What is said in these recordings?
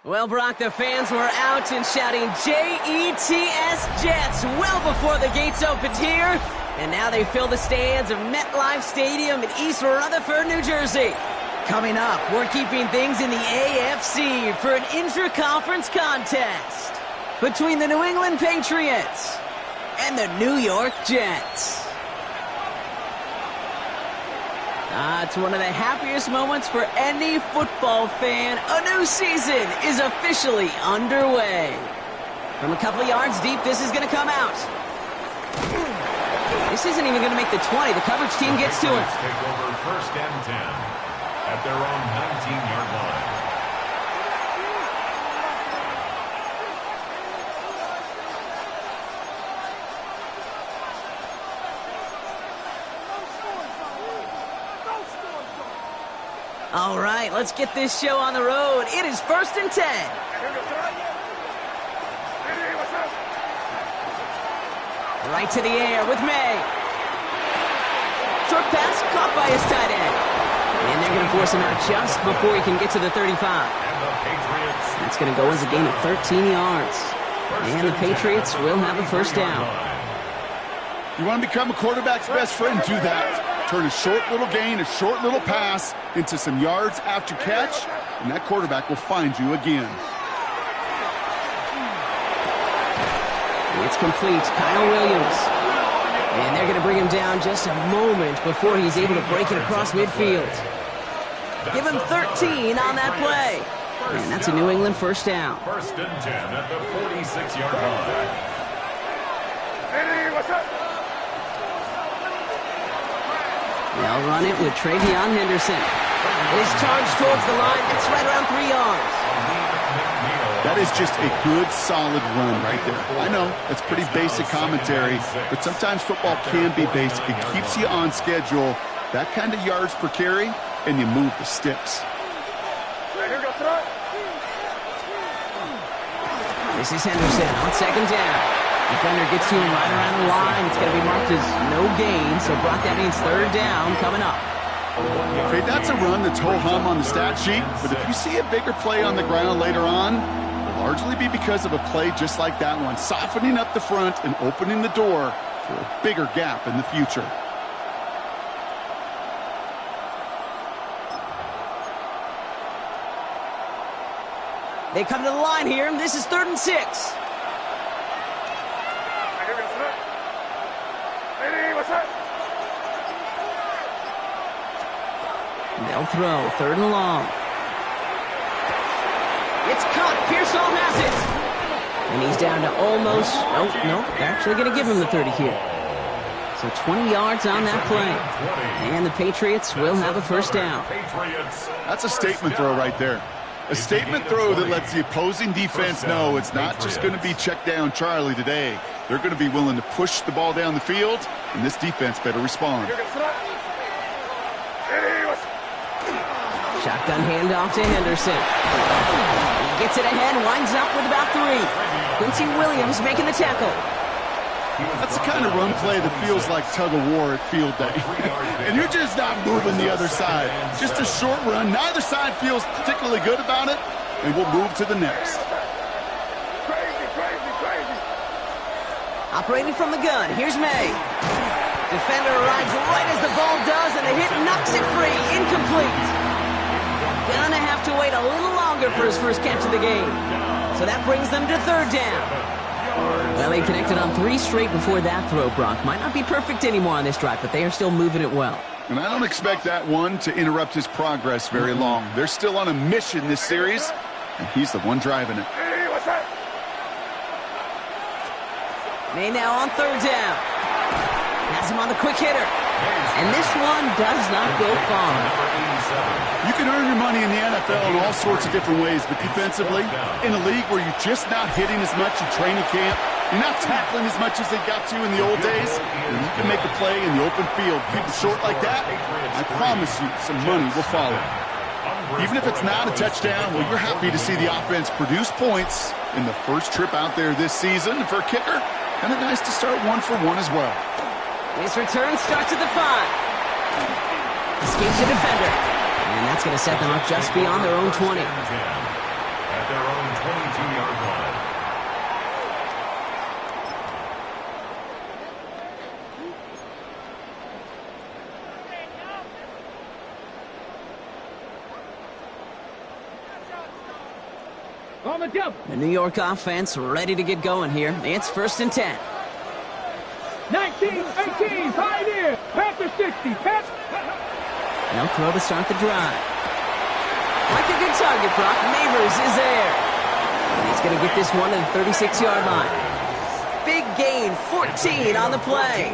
Well, Brock, the fans were out and shouting J-E-T-S Jets well before the gates opened here. And now they fill the stands of MetLife Stadium in East Rutherford, New Jersey. Coming up, we're keeping things in the AFC for an intra-conference contest between the New England Patriots and the New York Jets. It's one of the happiest moments for any football fan. A new season is officially underway. From a couple of yards deep, this is going to come out. This isn't even going to make the 20. The coverage team gets to it. Take over first and 10 at their own 19-yard line. All right, let's get this show on the road. It is first and 10. Right to the air with May. Short pass caught by his tight end. And they're going to force him out just before he can get to the 35. That's going to go as a gain of 13 yards. And the Patriots will have a first down. You want to become a quarterback's best friend, do that. Turn a short little gain, a short little pass into some yards after catch, and that quarterback will find you again. It's complete. Kyle Williams. And they're going to bring him down just a moment before he's able to break it across midfield. Give him 13 on that play. And that's a New England first down. First and 10 at the 46-yard line. They'll run it with Travion Henderson. His charge towards the line. That's right around 3 yards. That is just a good, solid run right there. I know, it's pretty basic commentary, but sometimes football can be basic. It keeps you on schedule, that kind of yards per carry, and you move the sticks. This is Henderson on second down. Defender gets to him right around the line. It's going to be marked as no gain, so Brock, that means third down coming up. Okay, that's a run that's ho-hum on the stat sheet, but if you see a bigger play on the ground later on, it'll largely be because of a play just like that one, softening up the front and opening the door for a bigger gap in the future. They come to the line here, and this is 3rd and 6. They'll throw, 3rd and long. It's caught. Pearsall has it. And he's down to almost, nope, they're actually going to give him the 30 here. So 20 yards on that play. And the Patriots will have a first down. That's a statement throw right there. A statement throw that lets the opposing defense know it's not just going to be check down Charlie today. They're going to be willing to push the ball down the field, and this defense better respond. Shotgun handoff to Henderson. He gets it ahead, winds up with about 3. Quincy Williams making the tackle. That's the kind of run play that feels like tug-of-war at field day. And you're just not moving the other side. Just a short run. Neither side feels particularly good about it, and we'll move to the next. Operating from the gun, here's May. Defender arrives right as the ball does, and the hit knocks it free. Incomplete. Gonna have to wait a little longer for his first catch of the game. So that brings them to 3rd down. Well, they connected on 3 straight before that throw, Brock. Might not be perfect anymore on this drive, but they are still moving it well. And I don't expect that one to interrupt his progress very long. They're still on a mission this series, and he's the one driving it. May now on 3rd down. Has him on the quick hitter. And this one does not go far. You can earn your money in the NFL in all sorts of different ways, but defensively, in a league where you're just not hitting as much in training camp, you're not tackling as much as they got to in the old days, and you can make a play in the open field, keep it short like that, I promise you some money will follow. Even if it's not a touchdown, well, you're happy to see the offense produce points in the first trip out there this season. And for a kicker, kind of nice to start 1-for-1 as well. This return starts at the 5. Escapes the defender. And that's going to set them up just beyond their own 20. At their own 22-yard line. The New York offense ready to get going here. It's 1st and 10. 19, 18, Pioneer, Panther 60, Panther. No throw to start the drive. Like a good target, Brock. Neighbors is there. And he's going to get this one to the 36-yard line. Big gain, 14 on the play.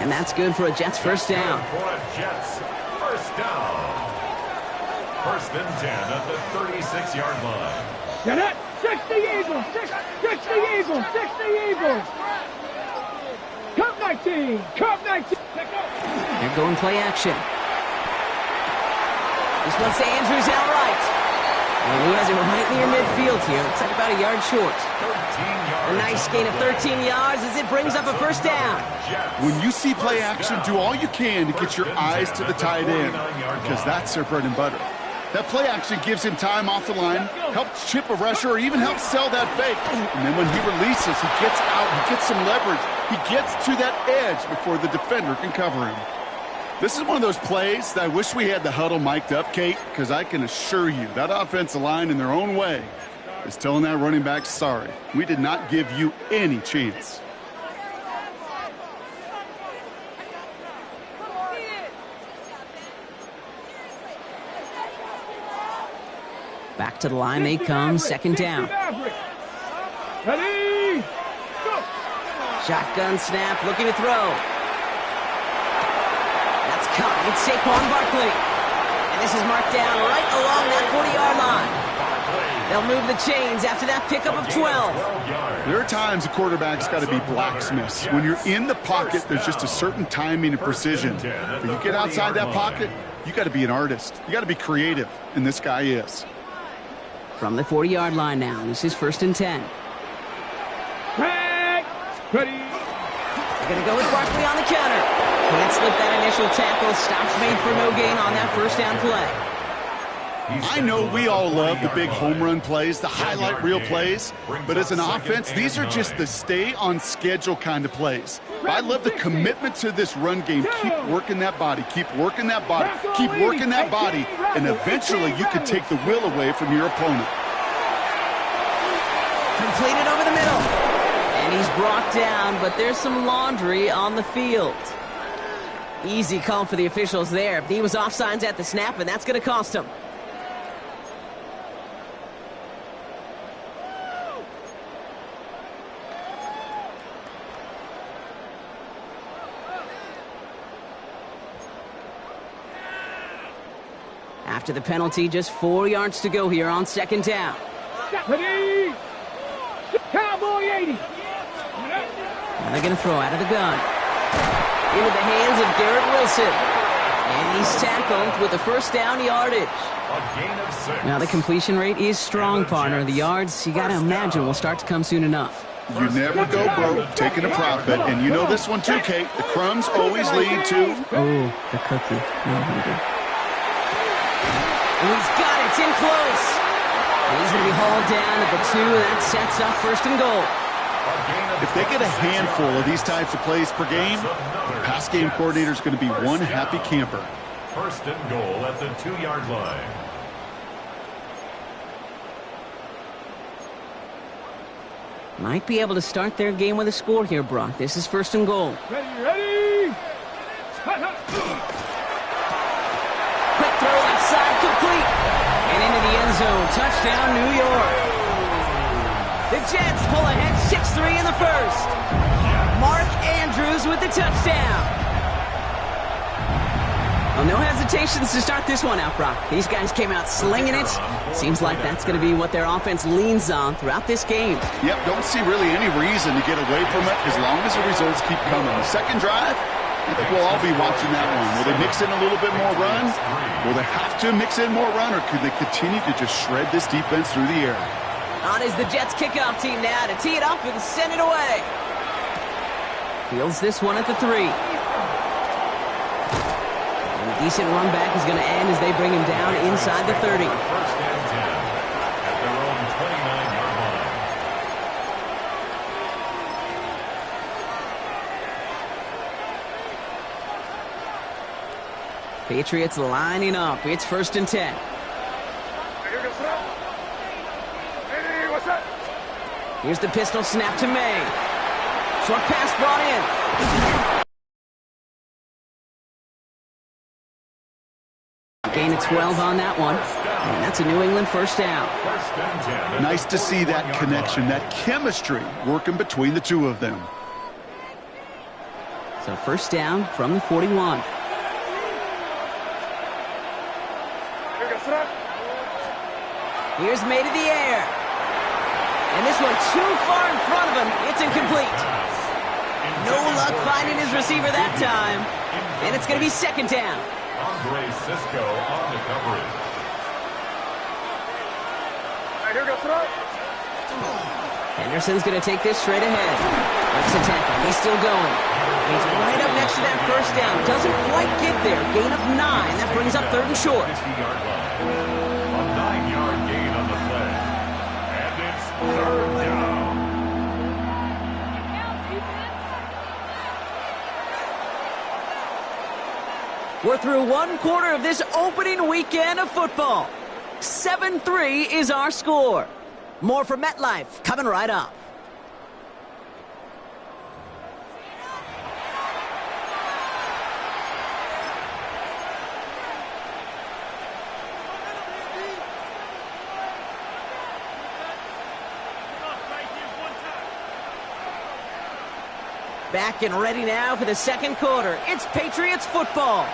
And that's good for a Jets first down. For a Jets first down. 1st and 10 at the 36-yard line. Get it! 60 Eagles! 60 Eagles! 60 Eagles! Cup 19! Cup 19! They're going play action. This one's to Andrews outright. And he has him right near midfield here. Looks like about a yard short. 13 yards. A nice gain of 13 yards as it brings up a first down. When you see play action, do all you can to get your eyes to the tight end, because that's their bread and butter. That play action gives him time off the line, helps chip a rusher, or even helps sell that fake. And then when he releases, he gets out, he gets some leverage. He gets to that edge before the defender can cover him. This is one of those plays that I wish we had the huddle mic'd up, Kate, because I can assure you that offensive line in their own way is telling that running back, sorry, we did not give you any chance. Back to the line they come, 2nd down. Ready? Go! Shotgun snap, looking to throw. That's caught. It's Saquon Barkley. And this is marked down right along that 40-yard line. They'll move the chains after that pickup of 12. There are times a quarterback's got to be blacksmiths. When you're in the pocket, there's just a certain timing and precision. But you get outside that pocket, you got to be an artist. You got to be creative, and this guy is. From the 40-yard line now, this is 1st and 10. Ready? They're going to go with Barkley on the counter. Can't slip that initial tackle. Stops made for no gain on that first down play. I know we all love the big home run plays, the highlight reel plays, but as an offense, these are just the stay-on-schedule kind of plays. I love the commitment to this run game. Keep working that body, keep working that body, keep working that body, and eventually you can take the will away from your opponent. Completed over the middle. And he's brought down, but there's some laundry on the field. Easy call for the officials there. He was offsides at the snap, and that's going to cost him. After the penalty, just 4 yards to go here on 2nd down. Ready? Cowboy 80. Now they're going to throw out of the gun. Into the hands of Garrett Wilson. And he's tackled with the first down yardage. A gain of 6. Now the completion rate is strong, partner. The yards, you got to imagine, will start to come soon enough. You never go broke taking a profit, and you know this one too, Kate. The crumbs always lead to... Oh, the cookie. I'm hungry. And he's got it. It's in close. And he's going to be hauled down at the 2, and that sets up 1st and goal. If they get a handful of these types of plays per game, the pass game coordinator is going to be one happy camper. 1st and goal at the 2-yard line. Might be able to start their game with a score here, Brock. This is 1st and goal. Ready? Quick throw left side, complete. And into the end zone. Touchdown, New York. The Jets pull ahead 6-3 in the first. Mark Andrews with the touchdown. Well, no hesitations to start this one out, Brock. These guys came out slinging it. Seems like that's going to be what their offense leans on throughout this game. Yep, don't see really any reason to get away from it as long as the results keep coming. The second drive, I think we'll all be watching that one. Will they mix in a little bit more run? Will they have to mix in more run, or could they continue to just shred this defense through the air? On is the Jets kickoff team now to tee it up and send it away. Fields this one at the 3. Decent run back is going to end as they bring him down inside the 30. First and 10 at their own 29-yard line. Patriots lining up. It's first and 10. Here's the pistol snap to May. Short pass brought in. Gain of 12 on that one. And that's a New England first down. Nice to see that connection, that chemistry working between the two of them. So first down from the 41. Here's May to the air. And this one too far in front of him. It's incomplete. No luck finding his receiver that time. And it's going to be second down. Andre Cisco on the coverage. Henderson's going to take this straight ahead. Breaks a tackle. He's still going. He's right up next to that first down. Doesn't quite get there. Gain of 9. That brings up third and short. A 9-yard gain on the play. And it's third down. We're through one quarter of this opening weekend of football. 7-3 is our score. More from MetLife coming right up. Back and ready now for the second quarter. It's Patriots football.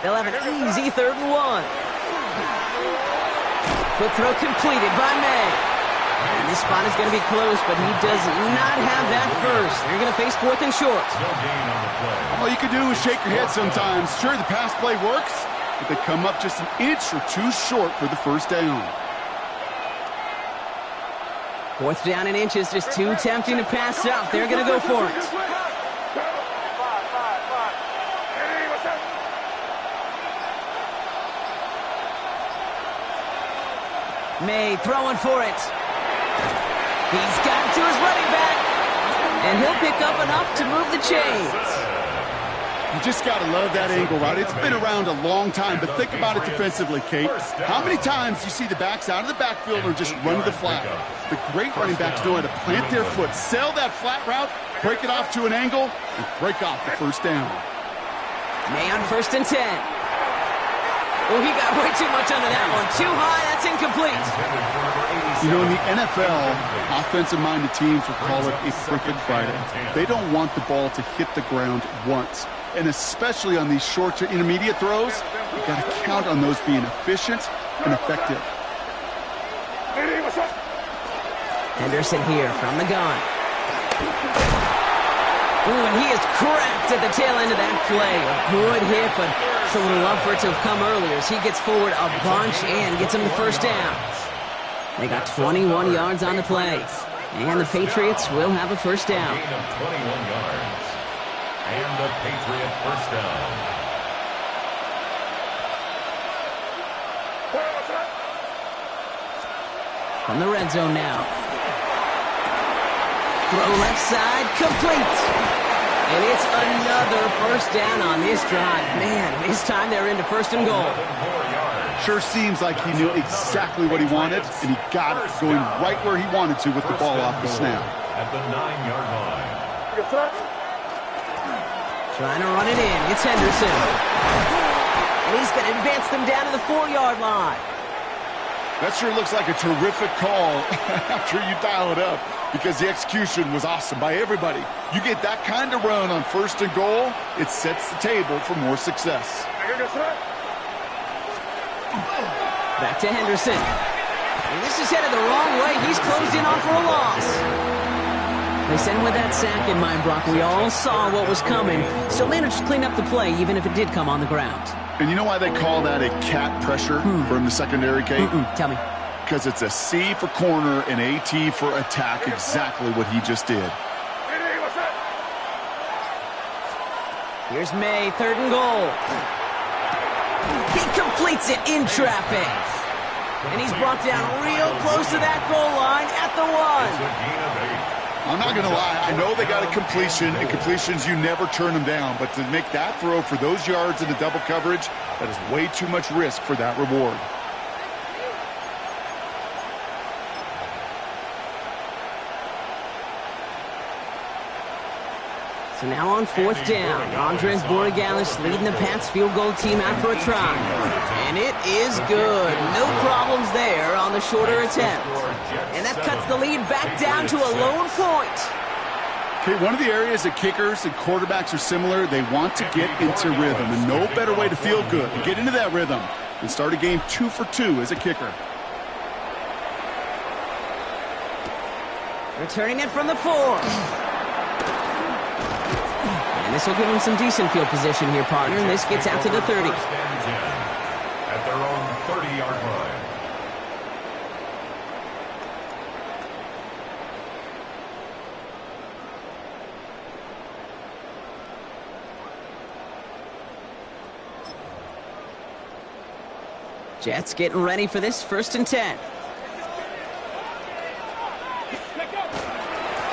They'll have an easy 3rd and 1. Quick throw completed by May. And this spot is going to be close, but he does not have that first. They're going to face 4th and short. No gain on the play. All you can do is shake your head sometimes. Sure, the pass play works, but they come up just an inch or two short for the first down. 4th down and inches, just too tempting to pass up. They're going to go for it. May throwing for it. He's got to his running back. And he'll pick up enough to move the chains. You just got to love that angle, right? It's been around a long time, but think about it defensively, Kate. How many times do you see the backs out of the backfield or just run to the flat? The great running backs know how to plant their foot, sell that flat route, break it off to an angle, and break off the first down. May on 1st and 10. Oh, he got way too much under that one. Too high, that's incomplete. You know, in the NFL, offensive-minded teams will call it a perfect Friday. They don't want the ball to hit the ground once. And especially on these short to intermediate throws, you got to count on those being efficient and effective. Henderson here from the gun. Ooh, and he is cracked at the tail end of that play. A good hit, but it's a little love for it to have come earlier as he gets forward a bunch and gets him the first down. They got 21 yards on the play. And the Patriots will have a first down. Gain of 21 yards. And the Patriot first down. From the red zone now. Throw left side, complete. And it's another first down on this drive. Man, this time they're into 1st and goal. Sure seems like he knew exactly what he wanted, and he got it going right where he wanted to with the ball off the snap. At the 9-yard line. Trying to run it in. It's Henderson. And he's going to advance them down to the 4-yard line. That sure looks like a terrific call after you dial it up, because the execution was awesome by everybody. You get that kind of run on 1st and goal, it sets the table for more success. Back to Henderson. And this is headed the wrong way. He's closed in on for a loss. They sent him with that sack in mind, Brock. We all saw what was coming. Still managed to clean up the play, even if it did come on the ground. And you know why they call that a cat pressure from the secondary, Kate? Tell me. Because it's a C for corner and a T for attack, exactly what he just did. Here's May, 3rd and goal. He completes it in traffic. And he's brought down real close to that goal line at the 1. I'm not going to lie. I know they got a completion, and completions, you never turn them down. But to make that throw for those yards in the double coverage, that is way too much risk for that reward. So now on 4th down, Andres Borregalis leading the Pats field goal team out for a try. And it is good. No problems there on the shorter attempt. And that cuts the lead back down to a lone point. Okay, one of the areas that kickers and quarterbacks are similar, they want to get into rhythm. And no better way to feel good, to get into that rhythm, and start a game 2 for 2 as a kicker. Returning it from the 4. This will give them some decent field position here, partner, and this gets out to the 30. At their own 30-yard line. Jets getting ready for this 1st and 10.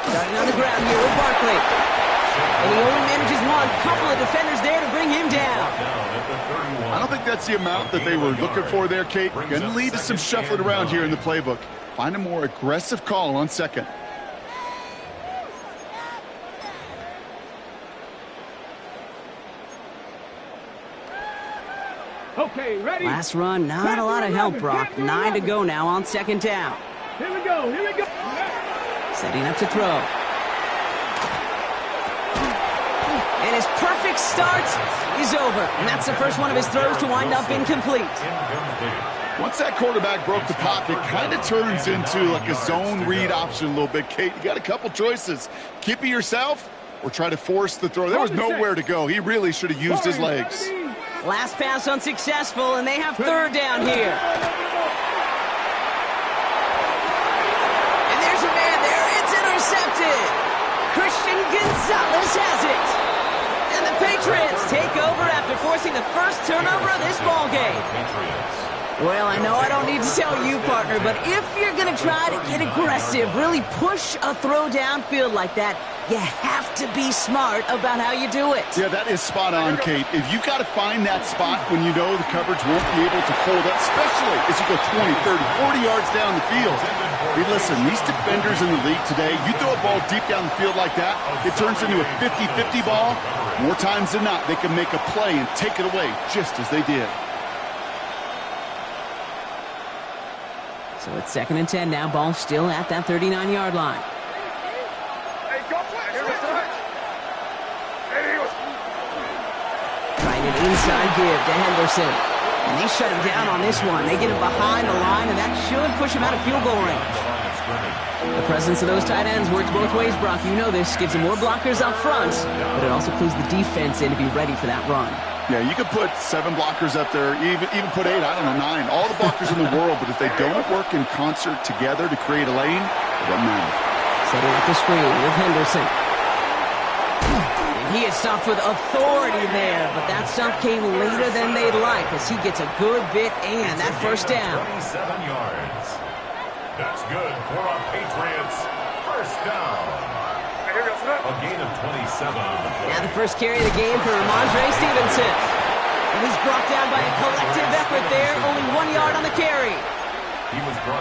Starting on the ground here with Barkley. And he only manages one. Couple of defenders there to bring him down. I don't think that's the amount that they were looking for there, Kate. Going to lead to some shuffling around here in the playbook. Find a more aggressive call on 2nd. Okay, ready? Last run, not a lot of help, Brock. 9 to go now on 2nd down. Here we go, here we go. Setting up to throw. And his perfect start is over. And that's the first one of his throws to wind up incomplete. Once that quarterback broke the pocket, kind of turns into like a zone read option a little bit, Kate. You got a couple choices. Keep it yourself or try to force the throw. There was nowhere to go. He really should have used his legs. Last pass unsuccessful, and they have 3rd down here. And there's a man there. It's intercepted. Christian Gonzalez has it. And the Patriots take over after forcing the first turnover of this ballgame. Well, I know I don't need to tell you, partner, but if you're going to try to get aggressive, really push a throw downfield like that, you have to be smart about how you do it. Yeah, that is spot on, Kate. If you've got to find that spot when you know the coverage won't be able to hold up, especially as you go 20, 30, 40 yards down the field. Hey, listen, these defenders in the league today, you throw a ball deep down the field like that, it turns into a 50-50 ball. More times than not, they can make a play and take it away just as they did. So it's 2nd and 10 now. Ball still at that 39-yard line. Trying an inside give to Henderson. And they shut him down on this one. They get him behind the line, and that should push him out of field goal range. The presence of those tight ends works both ways, Brock. You know this. Gives them more blockers up front, but it also clues the defense in to be ready for that run. Yeah, you could put 7 blockers up there, even put 8, I don't know, 9. All the blockers in the world, but if they don't work in concert together to create a lane, it doesn't matter. Setting up the screen with Henderson. And he is stopped with authority there, but that stop came later than they'd like as he gets a good bit and that 1st down. 27 yards. That's good for a Patriots 1st down. A gain of 27 on the play. Now the first carry of the game for Ramondre Stevenson. And he's brought down by a collective effort there. Only 1 yard on the carry.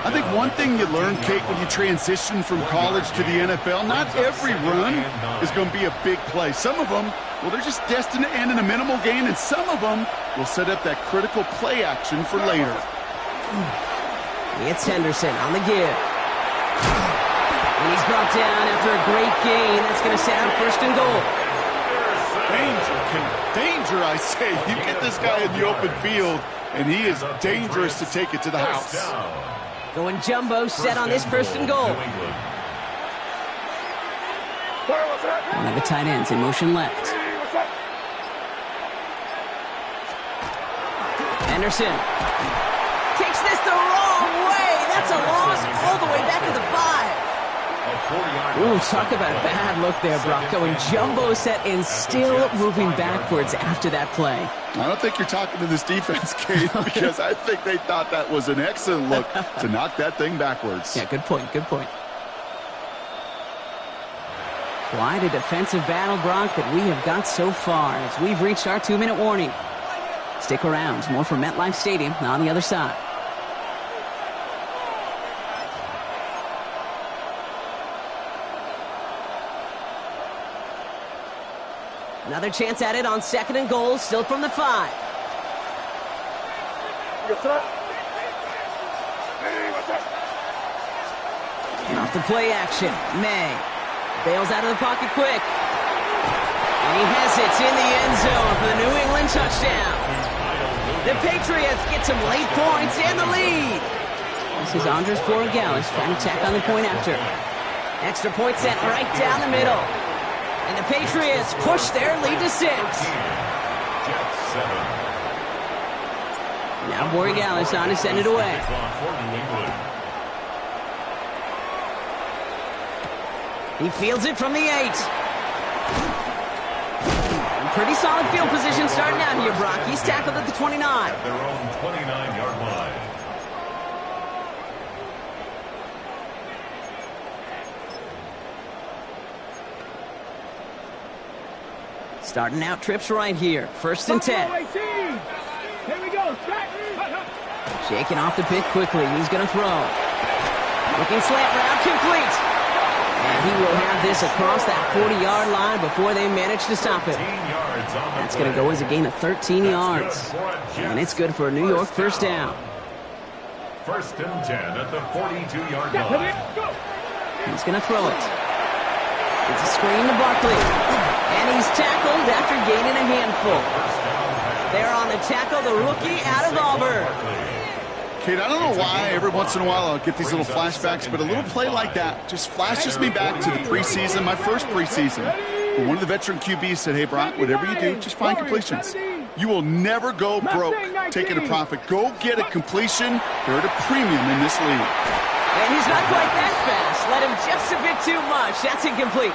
I think one thing you learn, Kate, when you transition from college to the NFL, not every run is going to be a big play. Some of them, well, they're just destined to end in a minimal gain, and some of them will set up that critical play action for later. It's Henderson on the give. And he's brought down after a great gain. That's going to set up 1st and goal. Danger, I say. You get this guy in the open field, and he is dangerous to take it to the house. Going jumbo set on this first and goal. One of the tight ends in motion left. Henderson takes this the wrong way. That's a loss all the way back to the 5. Ooh, talk about a bad look there, Brock. Going jumbo set and still moving backwards after that play. I don't think you're talking to this defense, Kate, because I think they thought that was an excellent look to knock that thing backwards. Yeah, good point, good point. Quite a defensive battle, Brock, that we have got so far as we've reached our 2-minute warning. Stick around. More from MetLife Stadium on the other side. Another chance at it on 2nd and goal, still from the 5. And off the play action, May bails out of the pocket quick. And he has it in the end zone for the New England touchdown. The Patriots get some late points and the lead. This is Andres Borregales trying to tack on the point after. Extra point sent right down the middle. And the Patriots push their lead to 6. Now Borregales on to send it away. He fields it from the 8. Pretty solid field position starting out here, Brock. He's tackled at the 29. At their own 29-yard line. Starting out trips right here. 1st and 10. Here we go. Shaking off the pick quickly. He's going to throw. Looking slant route, complete. And he will have this across that 40-yard line before they manage to stop it. That's going to go as a gain of 13 yards. And it's good for a New York first down. 1st and 10 at the 42-yard line. He's going to throw it. It's a screen to Barkley. And he's tackled after gaining a handful. There on the tackle, the rookie out of Auburn. Kate, I don't know why every once in a while I'll get these little flashbacks, but a little play like that just flashes me back to the preseason, my first preseason. But one of the veteran QBs said, hey, Brock, whatever you do, just find completions. You will never go broke taking a profit. Go get a completion. They're at a premium in this league. And he's not quite that fast. Let him just a bit too much. That's incomplete.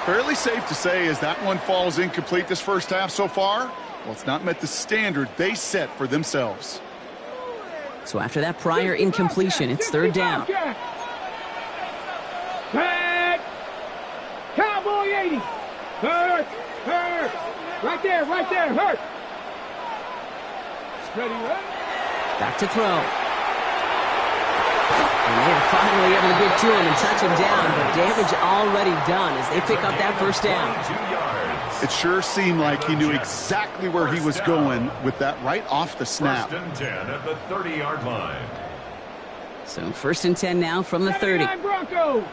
Fairly safe to say as that one falls incomplete this first half so far, well, it's not met the standard they set for themselves. So after that prior incompletion, it's 3rd down. Back. Cowboy 80. Hurt. Right there, hurt. Ready, Back to throw. And they are finally able to get to him and touch him down, but damage already done as they pick up that first down. It sure seemed like he knew exactly where he was going with that right off the snap. 1st and 10 at the 30-yard line. So 1st and 10 now from the 30. Broncos.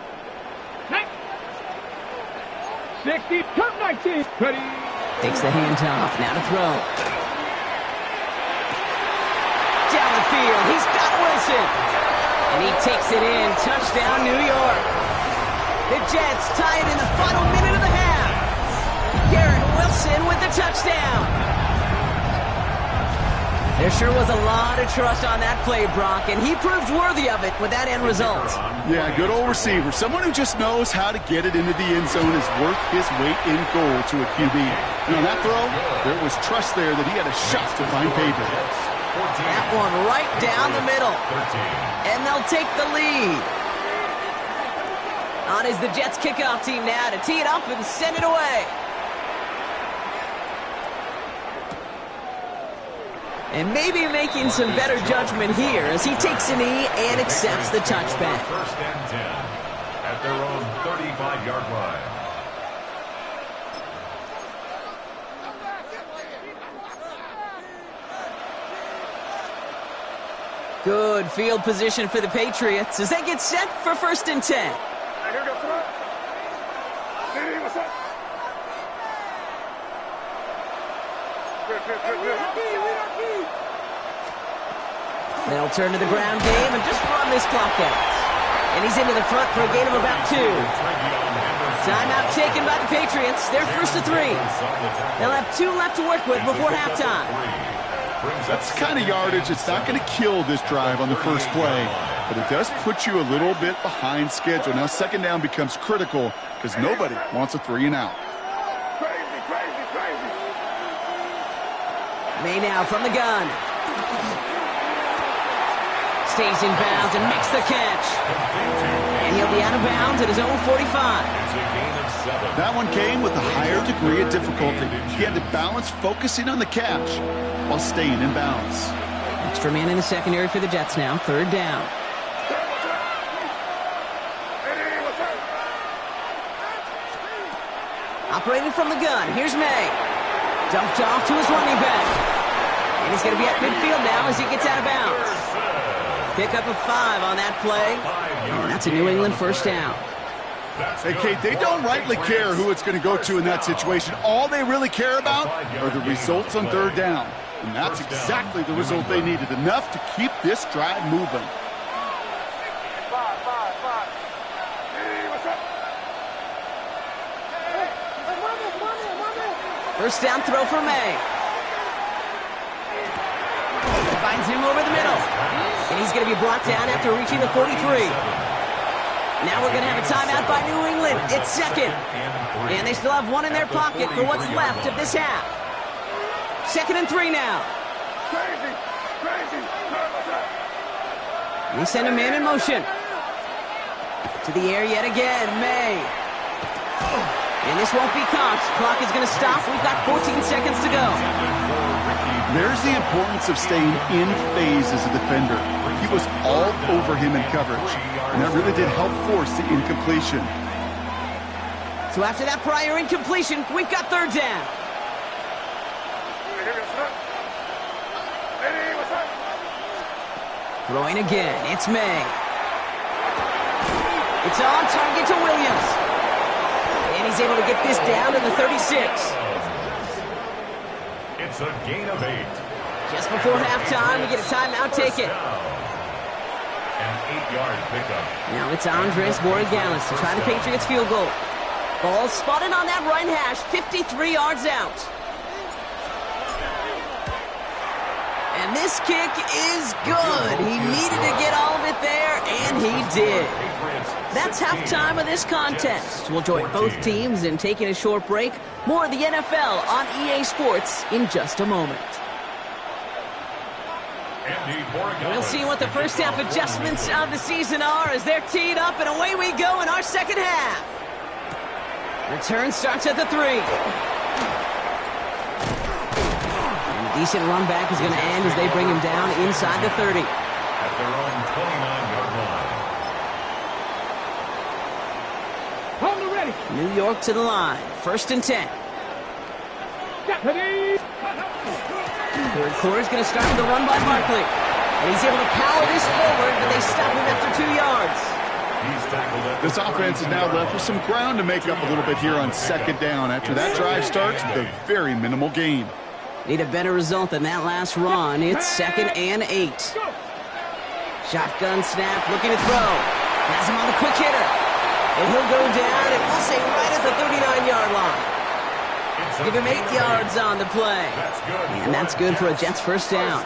60, cut 19. Ready. Takes the handoff, now to throw. Down the field, he's got Wilson. And he takes it in, touchdown New York. The Jets tie it in the final minute of the half. Garrett Wilson with the touchdown. There sure was a lot of trust on that play, Brock, and he proved worthy of it with that end result. Yeah, good old receiver. Someone who just knows how to get it into the end zone is worth his weight in gold to a QB. And on that throw, there was trust there that he had a shot to find payback. That one right down the middle. And they'll take the lead. On is the Jets kickoff team now to tee it up and send it away. And maybe making some better judgment here as he takes a knee and accepts the touchback. 1st and 10 at their own 35-yard line. Good field position for the Patriots as they get set for 1st and 10. They'll turn to the ground game and just run this clock out. And he's into the front for a gain of about 2. Timeout taken by the Patriots. They're first to 3. They'll have 2 left to work with before halftime. That's the kind of yardage. It's not going to kill this drive on the first play, but it does put you a little bit behind schedule. Now second down becomes critical because nobody wants a 3 and out. May now from the gun. Stays in bounds and makes the catch. And he'll be out of bounds at his own 45. That one came with a higher degree of difficulty. He had to balance focusing on the catch while staying in bounds. Extra man in the secondary for the Jets now. Third down. Operating from the gun. Here's May. Dumped off to his running back. And he's going to be at midfield now as he gets out of bounds. Pick up a 5 on that play. And that's a New England first down. Hey, Kate, they don't rightly care who it's going to go to in that situation. All they really care about are the results on third down. And that's exactly the result they needed. Enough to keep this drive moving. First down throw for May. Finds him over the middle. And he's going to be brought down after reaching the 43. Now we're going to have a timeout by New England. It's second. And they still have 1 in their pocket for what's left of this half. 2nd and 3 now. They send a man in motion. To the air yet again. May. And this won't be caught. Clock is going to stop. We've got 14 seconds to go. There's the importance of staying in phase as a defender. He was all over him in coverage, and that really did help force the incompletion. So after that prior incompletion, we've got third down. Throwing again, it's May. It's on target to Williams. And he's able to get this down to the 36. It's a gain of 8. Just before halftime, we get a timeout taken. An 8-yard pickup. Now it's Andres Borregales to try the Patriots field goal. Ball spotted on that right hash, 53 yards out. And this kick is good. He needed to get all of it there, and he did. That's halftime of this contest. We'll join both teams in taking a short break. More of the NFL on EA Sports in just a moment. We'll see what the first half adjustments of the season are as they're teed up, and away we go in our second half. Return starts at the 3. And a decent run back is going to end as they bring him down inside the 30. At their own 29-yard line. Hold it ready. New York to the line. 1st and 10. Third quarter is going to start with a run by Barkley. And he's able to power this forward, but they stop him after 2 yards. This offense is now left with some ground to make up a little bit here on second down. After that drive starts, the very minimal gain. Need a better result than that last run. It's 2nd and 8. Shotgun snap, looking to throw. Has him on the quick hitter. And he'll go down, and we'll say right at the 39-yard line. Give him 8 yards on the play. And that's good for a Jets first down.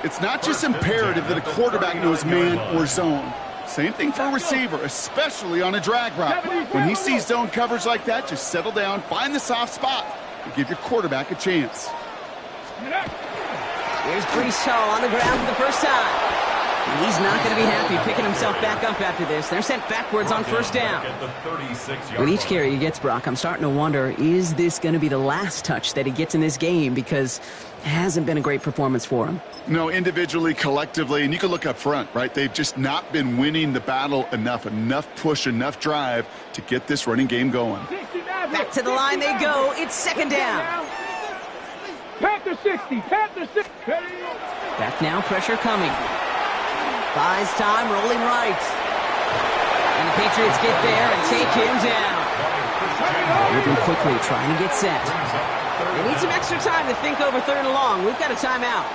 It's not just imperative that a quarterback knows man or zone. Same thing for a receiver, especially on a drag route. When he sees zone coverage like that, just settle down, find the soft spot, and give your quarterback a chance. Here's Breece Hall on the ground for the first time. And he's not going to be happy picking himself back up after this. They're sent backwards on first down. With each carry he gets, Brock, I'm starting to wonder, is this going to be the last touch that he gets in this game? Because it hasn't been a great performance for him. No, individually, collectively, and you can look up front, right? They've just not been winning the battle enough push, enough drive to get this running game going. Back to the line they go. It's second down. Panther 60, Panther 60. Back now, pressure coming. Buys time, rolling right. And the Patriots get there and take him down. Moving quickly, trying to get set. They need some extra time to think over 3rd and long. We've got a timeout.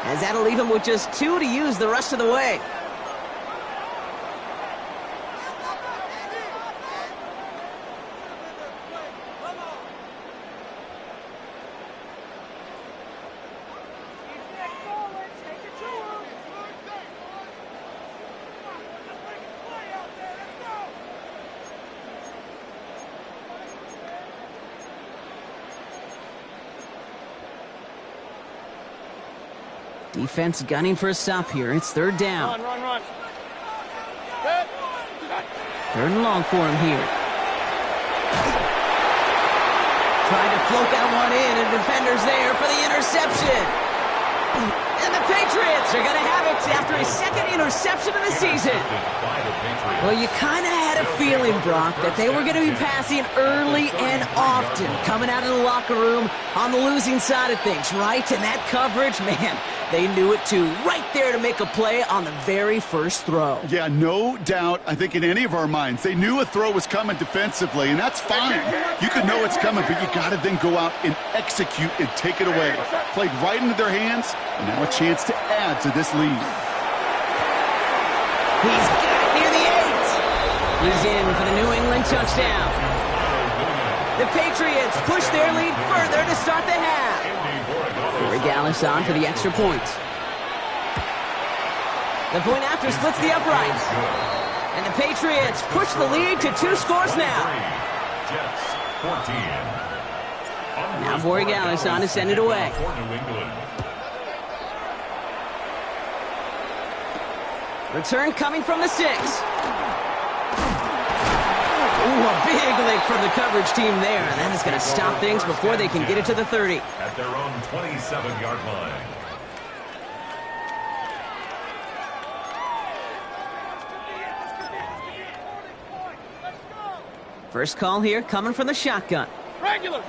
as that'll leave him with just 2 to use the rest of the way. Defense gunning for a stop here. It's 3rd down. Run. 3rd and long for him here. Trying to float that one in, and defender's there for the interception. And the Patriots are going to have it after his 2nd interception of the season. Well, you kind of had a feeling, Brock, that they were going to be passing early and often, coming out of the locker room on the losing side of things, right? And that coverage, man, they knew it too. Right there to make a play on the very first throw. Yeah, no doubt. I think in any of our minds, they knew a throw was coming defensively, and that's fine. You could know it's coming, but you got to then go out and execute and take it away. Played right into their hands, and now a chance to add to this lead. He's got it near the 8. He's in for the New England touchdown. The Patriots push their lead further to start the half. Regalis on for the extra point. The point after splits the uprights. And the Patriots push the lead to 2 scores now. Now Regalis on to send it away. Return coming from the 6. Ooh, a big lick from the coverage team there, and that is going to stop things before they can get it to the 30. At their own 27-yard line. First call here coming from the shotgun. Regular. Good.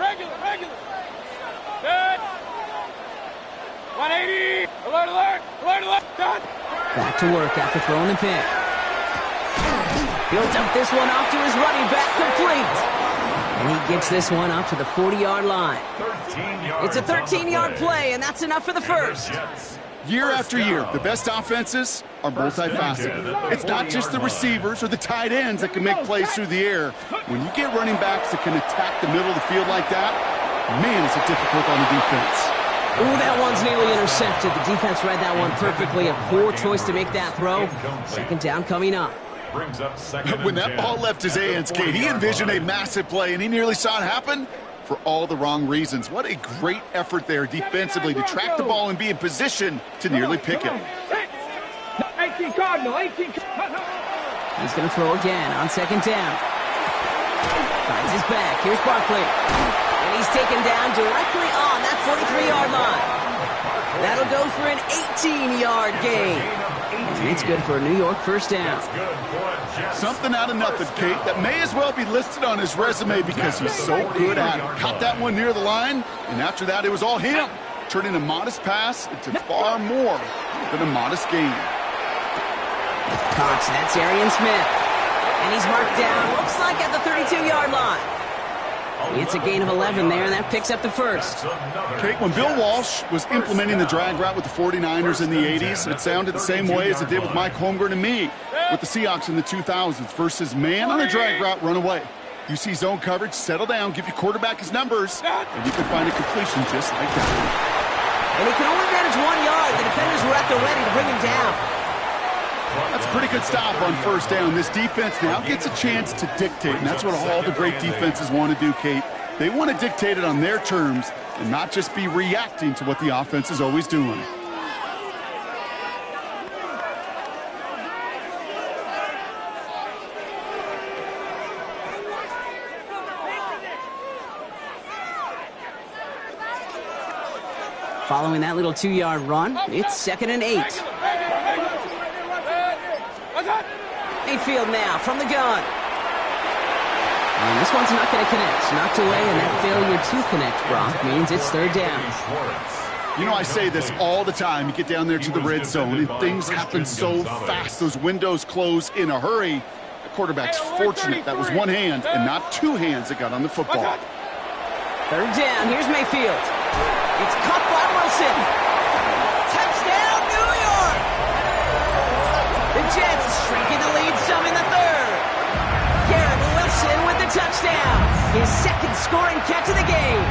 180. Alert. Done. Back to work after throwing the pick. He'll dump this one off to his running back, complete. And he gets this one up to the 40-yard line. It's a 13-yard play, and that's enough for the first. Year after year, the best offenses are multifaceted. It's not just the receivers or the tight ends that can make plays through the air. When you get running backs that can attack the middle of the field like that, man, is it difficult on the defense. Ooh, that one's nearly intercepted. The defense read that one perfectly. A poor choice to make that throw. 2nd down coming up. Brings up 2nd When that ball left his hands, Kate, he envisioned a massive play, and he nearly saw it happen for all the wrong reasons. What a great effort there defensively to track the ball and be in position to nearly pick it. 18 Cardinal, 18. He's going to throw again on 2nd down. Finds his back. Here's Barkley. And he's taken down directly on that 43-yard line. That'll go for an 18-yard gain. And it's good for a New York first down. Something out of nothing, Kate, that may as well be listed on his resume because he's so good at it. Caught that one near the line, and after that, it was all him, turning a modest pass into far more than a modest gain. Cox, that's Arian Smith. And he's marked down, looks like at the 32-yard line. It's a gain of 11 there, and that picks up the first. Kate, when Bill Walsh was implementing the drag route with the 49ers in the 80s, it sounded the same way as it did with Mike Holmgren and me with the Seahawks in the 2000s versus man on a drag route, run away. You see zone coverage, settle down, give your quarterback his numbers, and you can find a completion just like that. And he can only manage 1 yard. The defenders were at the ready to bring him down. That's a pretty good stop on first down. This defense now gets a chance to dictate, and that's what all the great defenses want to do, Kate. They want to dictate it on their terms and not just be reacting to what the offense is always doing. Following that little 2-yard run, it's 2nd and 8. Mayfield now from the gun. And this one's not going to connect. Knocked away, and that failure to connect, Brock, means it's 3rd down. You know, I say this all the time. You get down there to the red zone, and things happen so fast. Those windows close in a hurry. The quarterback's fortunate that was one hand and not 2 hands that got on the football. 3rd down. Here's Mayfield. It's caught by Wilson. Touchdown! his second scoring catch of the game.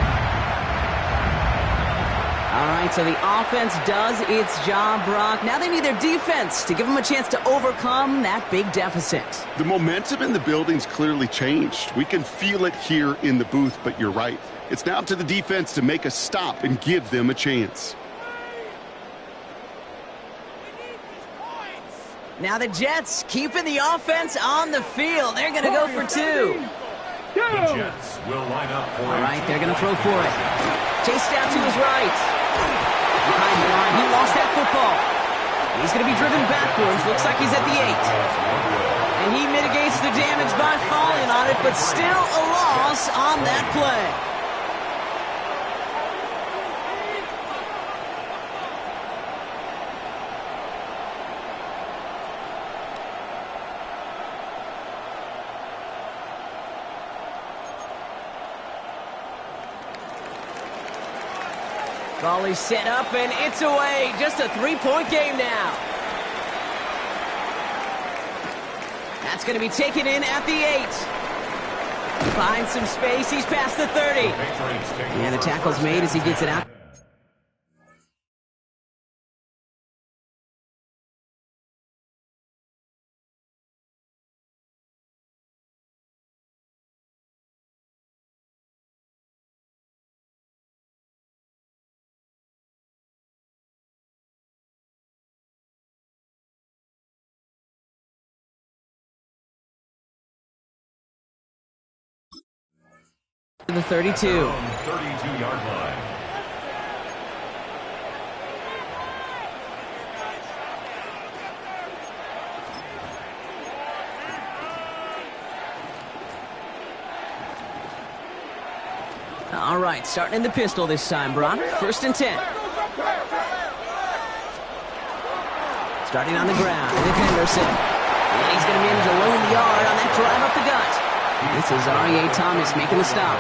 All right, so the offense does its job, Brock. Now they need their defense to give them a chance to overcome that big deficit. The momentum in the building's clearly changed. We can feel it here in the booth, but you're right. It's now up to the defense to make a stop and give them a chance. Now the Jets keeping the offense on the field. They're going to go for two. The Jets will line up for All right, they're going to throw for it. Chased out to his right. Behind the line, he lost that football. He's going to be driven backwards. Looks like he's at the 8. And he mitigates the damage by falling on it, but still a loss on that play. Volley set up, and it's away. Just a 3-point game now. That's going to be taken in at the 8. Finds some space. He's past the 30. And the tackle's made as he gets it out. The 32. 32-yard line. All right, starting in the pistol this time, Brock. 1st and 10. Starting on the ground with Henderson. And he's going to manage a lone yard on that drive up the gut. This is R.E.A. Thomas making the stop.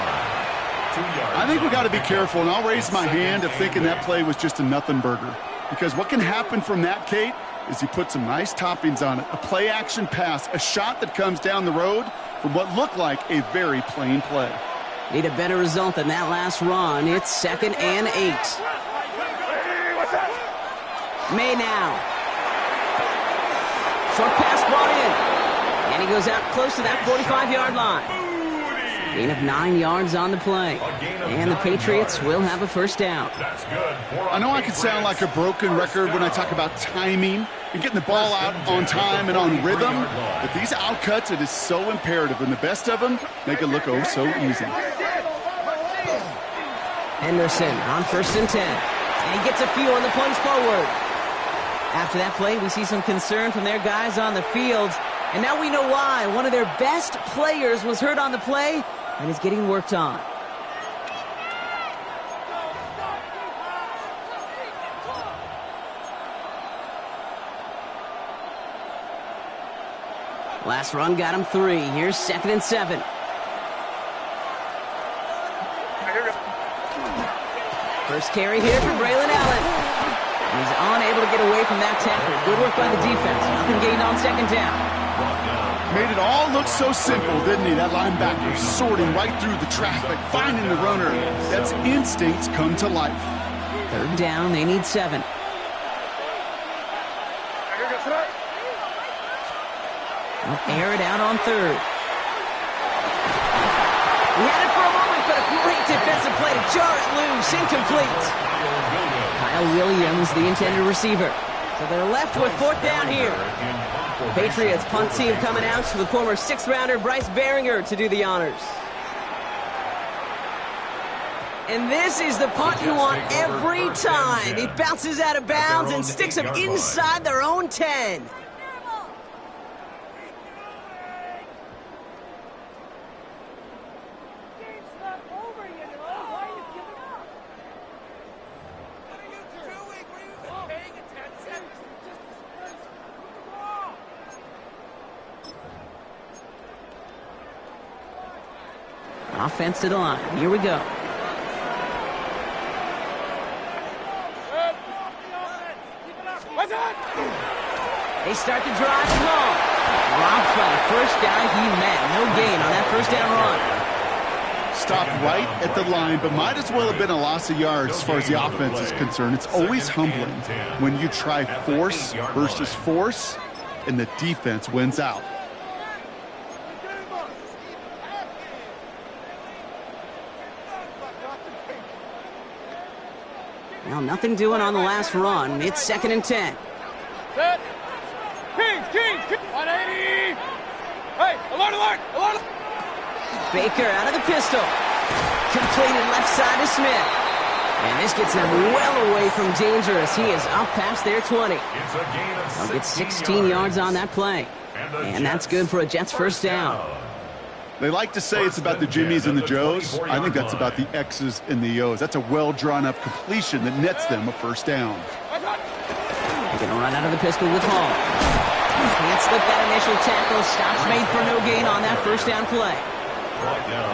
I think we got to be careful, and I'll raise my hand of thinking that play was just a nothing burger. Because what can happen from that, Kate, is he put some nice toppings on it. A play-action pass, a shot that comes down the road from what looked like a very plain play. Need a better result than that last run. It's 2nd and 8. May now. Short pass brought in. And he goes out close to that 45-yard line. Gain of 9 yards on the play. And the Patriots will have a 1st down. I know I could sound like a broken record when I talk about timing and getting the ball out on time and on rhythm, but these outcuts, it is so imperative, and the best of them make it look oh so easy. Henderson on 1st and 10. And he gets a few on the plunge forward. After that play, we see some concern from their guys on the field. And now we know why. One of their best players was hurt on the play and is getting worked on. Last run got him 3. Here's 2nd and 7. First carry here for Braylon Allen. He's unable to get away from that tackle. Good work by the defense. Nothing gained on 2nd down. Made it all look so simple, didn't he? That linebacker sorting right through the traffic, finding the runner. That's instincts come to life. 3rd down, they need 7. Air it out on 3rd. He had it for a moment, but a great defensive play to jar it loose. Incomplete. Kyle Williams, the intended receiver. So they're left with 4th down here. Patriots punt team coming out to the former 6th-rounder Bryce Behringer to do the honors. And this is the punt you want every time. He bounces out of bounds and sticks them inside their own 10. Offense to the line. Here we go. They start the drive long. Dropped by the first guy he met. No gain on that 1st down run. Stopped right at the line, but might as well have been a loss of yards as far as the offense is concerned. It's always humbling when you try force versus force, and the defense wins out. Well, nothing doing on the last run. It's 2nd and 10. Set. Kings. 180. Hey, alert. Baker out of the pistol. Completed left side to Smith. And this gets them well away from dangerous. He is up past their 20. They'll get 16 yards on that play. And that's good for a Jets first down. They like to say it's about the Jimmies and the Joes. I think that's about the X's and the O's. That's a well-drawn-up completion that nets them a first down. They're going to run out of the pistol with Hall. Can't slip that initial tackle. Stops made for no gain on that first down play.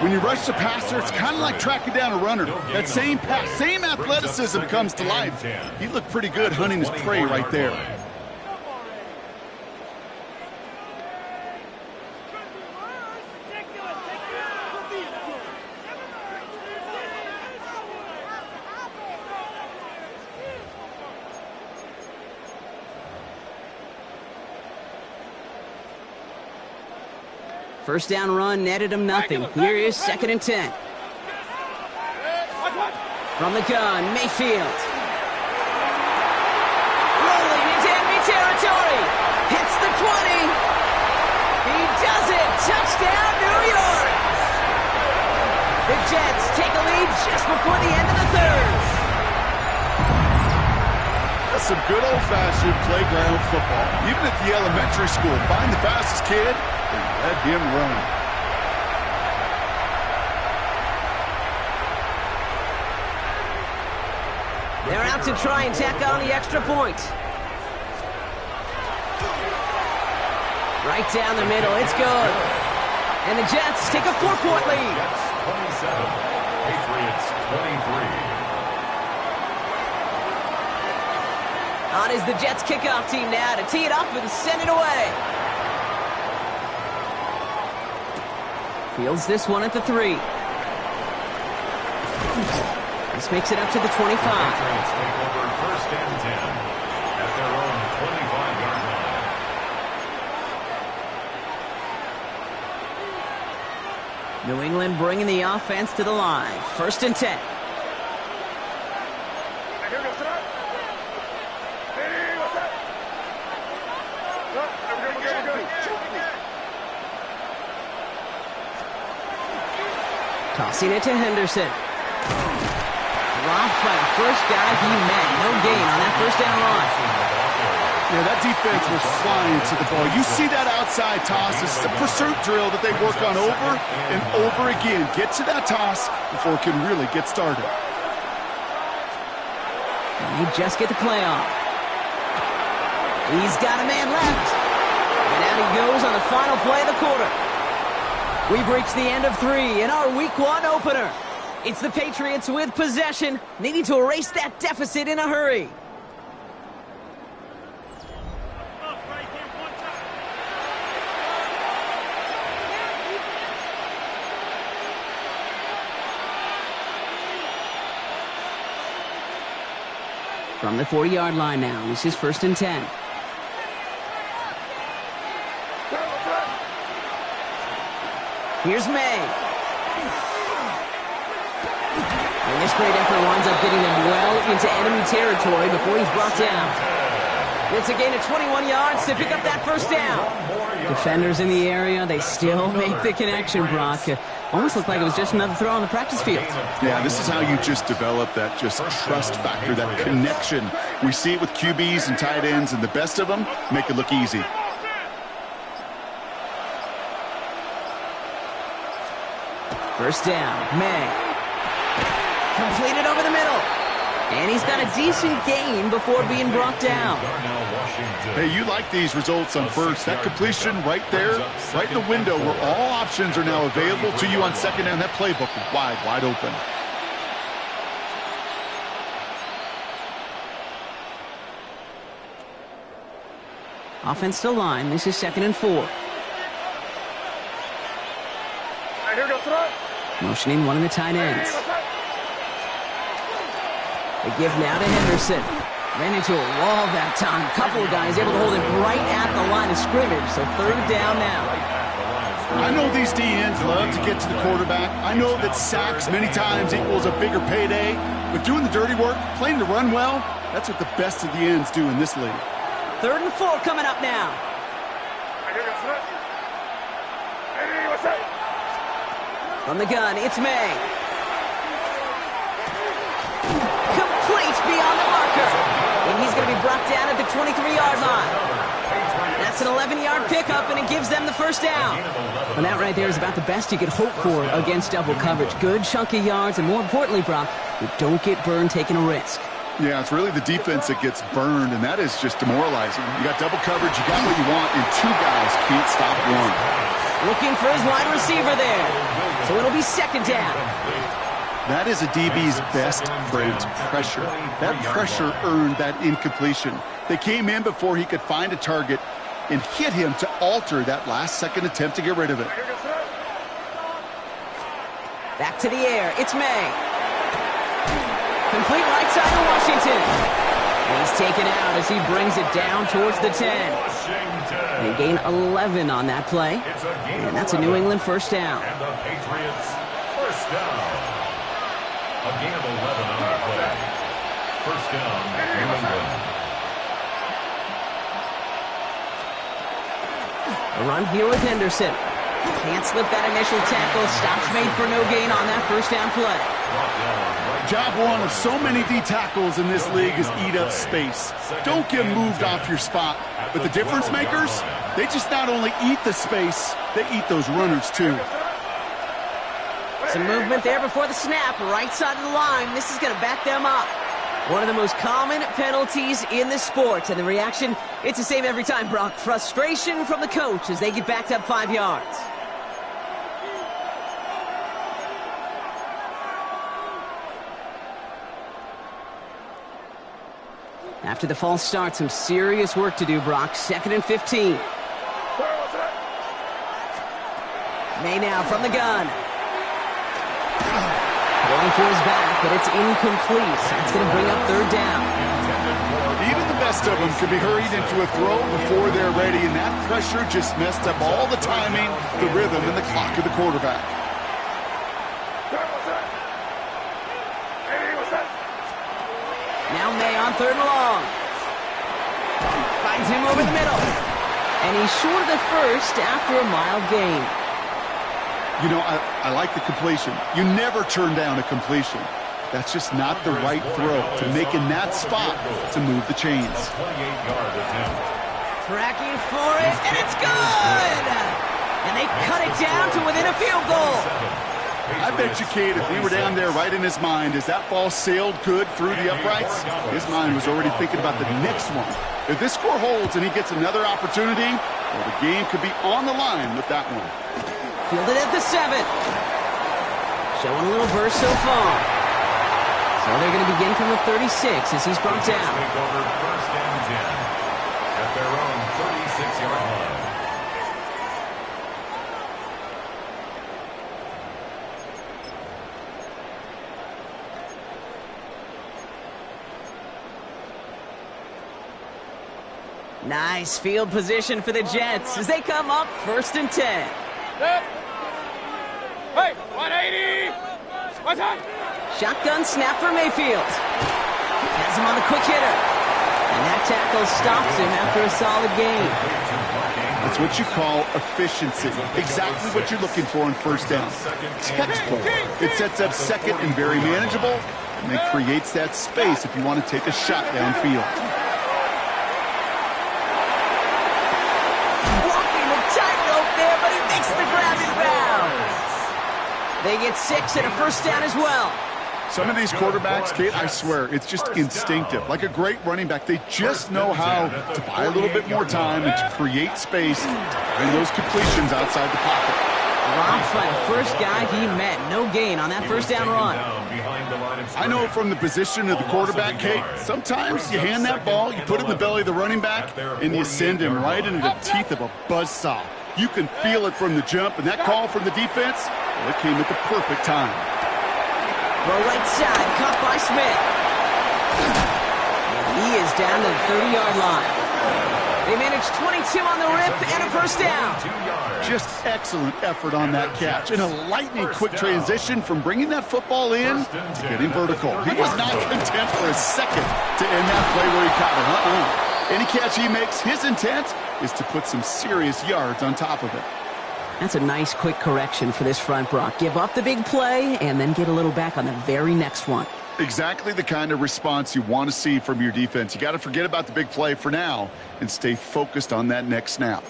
When you rush the passer, it's kind of like tracking down a runner. That same pass, same athleticism comes to life. He looked pretty good hunting his prey right there. First down run netted him nothing. Here is 2nd and 10. From the gun, Mayfield. Rolling into enemy territory. Hits the 20. He does it. Touchdown, New York. The Jets take a lead just before the end of the third. That's some good old-fashioned playground football. Even at the elementary school, find the fastest kid and let him run. They're out to try and tack on the extra point. Right down the middle, it's good. And the Jets take a 4-point lead. Jets 27, Patriots 23. On is the Jets kickoff team now to tee it up and send it away. Fields this one at the 3. This makes it up to the 25. Patriots take over 1st and 10 at their own 25-yard line. New England bringing the offense to the line. 1st and 10. Tossing it to Henderson. Dropped by the first guy he met. No gain on that first down run. Yeah, that defense was flying to the ball. You see that outside toss. This is a pursuit drill that they work on over and over again. Get to that toss before it can really get started. And they just get the play off. He's got a man left. And out he goes on the final play of the quarter. We've reached the end of 3 in our Week 1 opener. It's the Patriots with possession, needing to erase that deficit in a hurry. From the 40-yard line now, this is 1st and 10. Here's May. And this great effort winds up getting them well into enemy territory before he's brought down. It's a gain of 21 yards to pick up that first down. Defenders in the area, they still make the connection, Brock. Almost looked like it was just another throw on the practice field. Yeah, this is how you just develop that just trust factor, that connection. We see it with QBs and tight ends, and the best of them make it look easy. First down, May. Completed over the middle. And he's got a decent gain before being brought down. Hey, you like these results on first. That completion right there, right in the window where all options are now available to you on second down. That playbook is wide open. Offense to line. This is 2nd and 4. Here goes throw. Motioning one of the tight ends. They give now to Henderson. Ran into a wall that time. Couple of guys able to hold it right at the line of scrimmage. So third down now. I know these DNs love to get to the quarterback. I know that sacks many times equals a bigger payday. But doing the dirty work, playing to run well, that's what the best of the ends do in this league. 3rd and 4 coming up now. From the gun, it's May. Complete beyond the marker. And he's going to be brought down at the 23-yard line. That's an 11-yard pickup, and it gives them the first down. And that right there is about the best you could hope for against double coverage. Good chunky yards, and more importantly, Brock, you don't get burned taking a risk. Yeah, it's really the defense that gets burned, and that is just demoralizing. You got double coverage, you got what you want, and 2 guys can't stop one. Looking for his wide receiver there. So it'll be 2nd down. That is a DB's best friend, pressure. That pressure earned that incompletion. They came in before he could find a target and hit him to alter that last-second attempt to get rid of it. Back to the air. It's May. Complete right side of Washington. And he's taken out as he brings it down towards the 10. They gain 11 on that play. And that's a New England first down. And the Patriots first down. A gain of 11 on the play. First down, New England. A run here with Henderson. Can't slip that initial tackle. Stops made for no gain on that first down play. Job one of so many D tackles in this league is eat up space. Don't get moved off your spot. But the difference makers, they just not only eat the space, they eat those runners too. Some movement there before the snap. Right side of the line. This is going to back them up. One of the most common penalties in the sport. And the reaction, it's the same every time, Brock. Frustration from the coach as they get backed up 5 yards. After the false start, some serious work to do, Brock. 2nd and 15. May now from the gun. Going for his back, but it's incomplete. That's going to bring up 3rd down. Even the best of them can be hurried into a throw before they're ready, and that pressure just messed up all the timing, the rhythm, and the clock of the quarterback. Now May on 3rd and long. Finds him over the middle. And he's short of the first after a mild gain. You know, I like the completion. You never turn down a completion. That's just not the right throw to make in that spot to move the chains. 28-yard attempt. Tracking for it, and it's good! And they cut it down to within a field goal. I bet you, Kate, if we were down there right in his mind, as that ball sailed good through the uprights, his mind was already thinking about the next one. If this score holds and he gets another opportunity, well, the game could be on the line with that one. Fielded at the 7. Showing a little burst so far. So they're going to begin from the 36 as he's brought down. Take over 1st and 10 at their own 36-yard line. Nice field position for the Jets as they come up 1st and 10. Hey, 180! What's up? Shotgun snap for Mayfield. Has him on the quick hitter. And that tackle stops him after a solid gain. That's what you call efficiency. Exactly what you're looking for in 1st down. Textbook. It sets up 2nd and very manageable, and it creates that space if you want to take a shot downfield. Walking the tightrope there, but he makes the grab in bounds. They get 6 and a 1st down as well. Some of these quarterbacks, Kate, I swear, it's just instinctive. Like a great running back, they just know how to buy a little bit more time and to create space to find those completions outside the pocket. Dropped by the first guy he met. No gain on that 1st down run. I know from the position of the quarterback, Kate, sometimes you hand that ball, you put it in the belly of the running back, and you send him right into the teeth of a buzzsaw. You can feel it from the jump, and that call from the defense, well, it came at the perfect time. The right side, caught by Smith. And he is down to the 30-yard line. They managed 22 on the rip and a first down. Just excellent effort on that catch. And a lightning-quick transition from bringing that football in to getting vertical. He was not content for a second to end that play where he caught it. Any catch he makes, his intent is to put some serious yards on top of it. That's a nice quick correction for this front, Brock. Give up the big play and then get a little back on the very next one. Exactly the kind of response you want to see from your defense. You got to forget about the big play for now and stay focused on that next snap.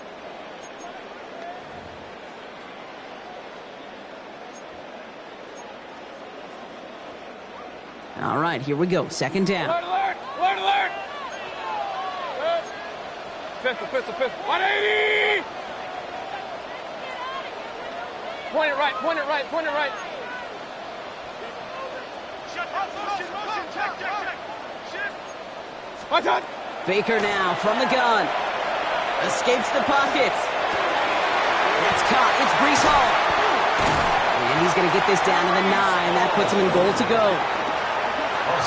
All right, here we go. Second down. Alert, alert! Alert, alert! Pistol, pistol, pistol. 180! Point it right, point it right, point it right. What's on? Baker now from the gun. Escapes the pocket. It's caught. It's Breece Hall. And he's going to get this down to the 9. That puts him in goal to go.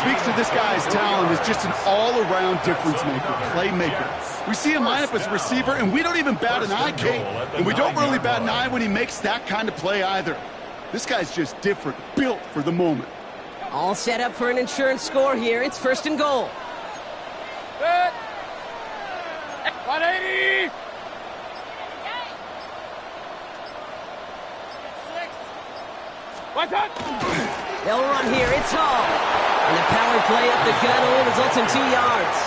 Speaks to this guy's talent as just an all-around difference maker, playmaker. We see him line up as a receiver, and we don't even bat an eye, Kate. And we don't really bat an eye when he makes that kind of play either. This guy's just different, built for the moment. All set up for an insurance score here. It's first and goal. 180! What's up? They'll run here. It's Hall. And the power play up the gut only results in 2 yards.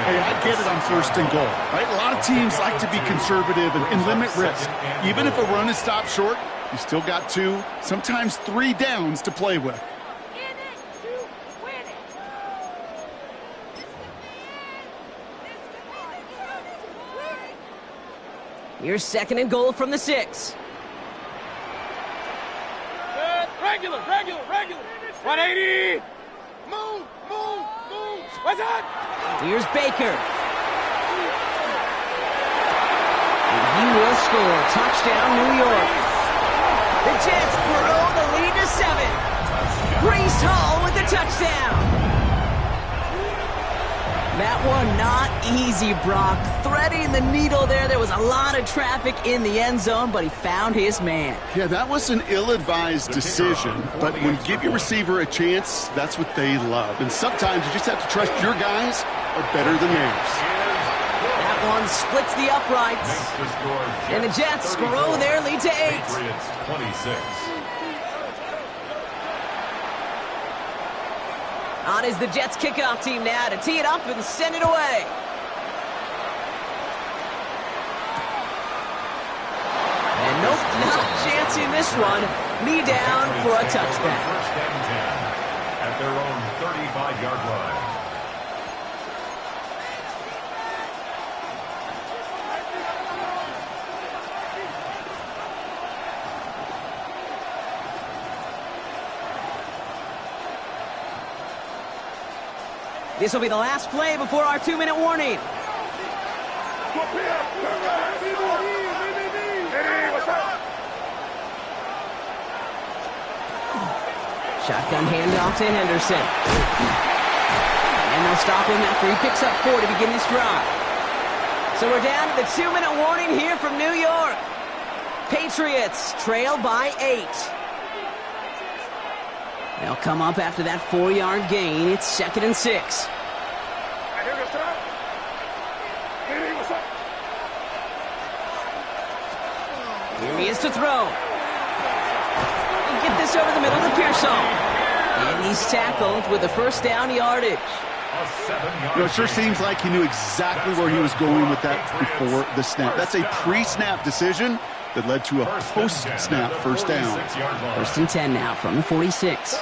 Hey, I get it on first and goal, right? A lot of teams like to be conservative and limit risk. Even if a run is stopped short, you still got 2, sometimes 3 downs to play with. Here's second and goal from the 6. Regular, regular, regular. 180! Move, move, move. What's up? Here's Baker. And he will score. Touchdown, New York. The Jets grow the lead to 7. Breece Hall with the touchdown. That one not easy, Brock. Threading the needle there. There was a lot of traffic in the end zone, but he found his man. Yeah, that was an ill-advised decision, but when you give your receiver a chance, that's what they love. And sometimes you just have to trust your guys are better than theirs. That one splits the uprights. And the Jets grow their lead to 8. Patriots 26. On is the Jets kickoff team now to tee it up and send it away. And nope, not a chance in this one. Knee down for a touchback. First and 10 at their own 35-yard line. This will be the last play before our 2-minute warning. Shotgun handoff to Henderson. And they'll stop him after he picks up 4 to begin this drive. So we're down to the 2-minute warning here from New York. Patriots trail by 8. They'll come up after that 4-yard gain. It's second and 6. Here he is to throw. And get this over the middle to Pearsall. And he's tackled with the first down yardage. It sure seems like he knew exactly where he was going with that before the snap. That's a pre-snap decision that led to a post-snap first down. First and 10 now from the 46.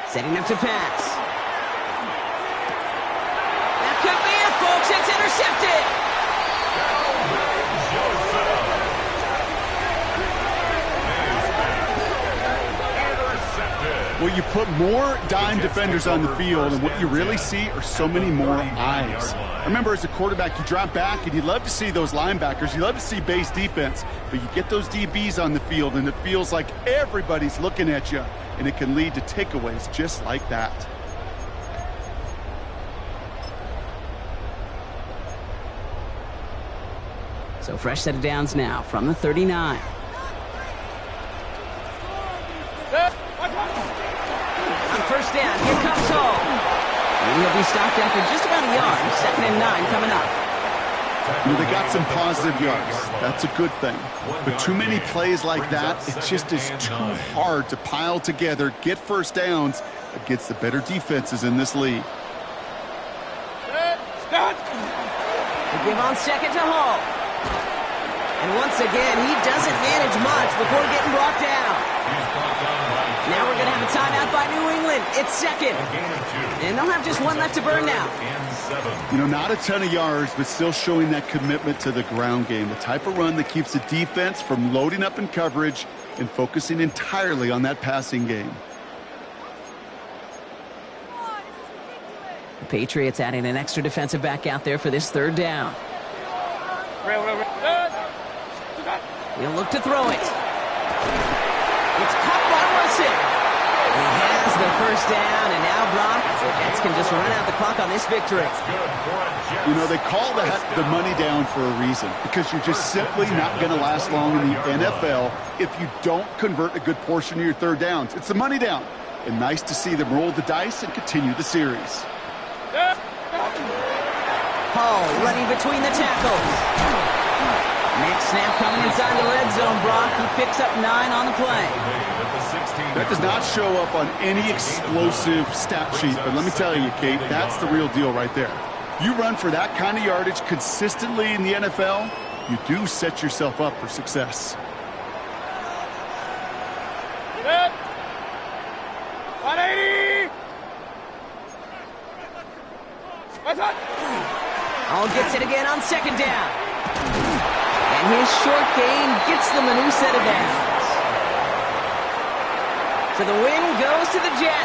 Setting up to pass. That could be it, folks. It's intercepted. Well, you put more dime defenders on the field, and what you really see are so many more eyes. I remember as a quarterback, you drop back, and you love to see those linebackers. You love to see base defense, but you get those DBs on the field, and it feels like everybody's looking at you, and it can lead to takeaways just like that. So fresh set of downs now from the 39. On first down, here comes Hall. And he'll be stopped after just about a yard. 2nd and 9 coming up. You know, they got some positive yards. That's a good thing. But too many plays like that, it just is too hard to pile together, get first downs against the better defenses in this league. They give on second to Hall. And once again, he doesn't manage much before getting brought down. Now we're going to have a timeout by New England. It's second. And they'll have just one left to burn now. You know, not a ton of yards, but still showing that commitment to the ground game. The type of run that keeps the defense from loading up in coverage and focusing entirely on that passing game. The Patriots adding an extra defensive back out there for this 3rd down. He'll look to throw it. It's caught by Wilson. He has the first down, and now Brock, the Jets can just run out the clock on this victory. You know, they call that the money down for a reason, because you're just simply not going to last long in the NFL if you don't convert a good portion of your 3rd downs. It's the money down. And nice to see them roll the dice and continue the series. Hall running between the tackles. Next snap coming inside the red zone. Brock, he picks up 9 on the play. That does not show up on any explosive stat sheet, but let me tell you, Kate, that's the real deal right there. You run for that kind of yardage consistently in the NFL, you do set yourself up for success. Hall gets it again on 2nd down. And his short gain gets them a new set of downs. So the win goes to the Jets.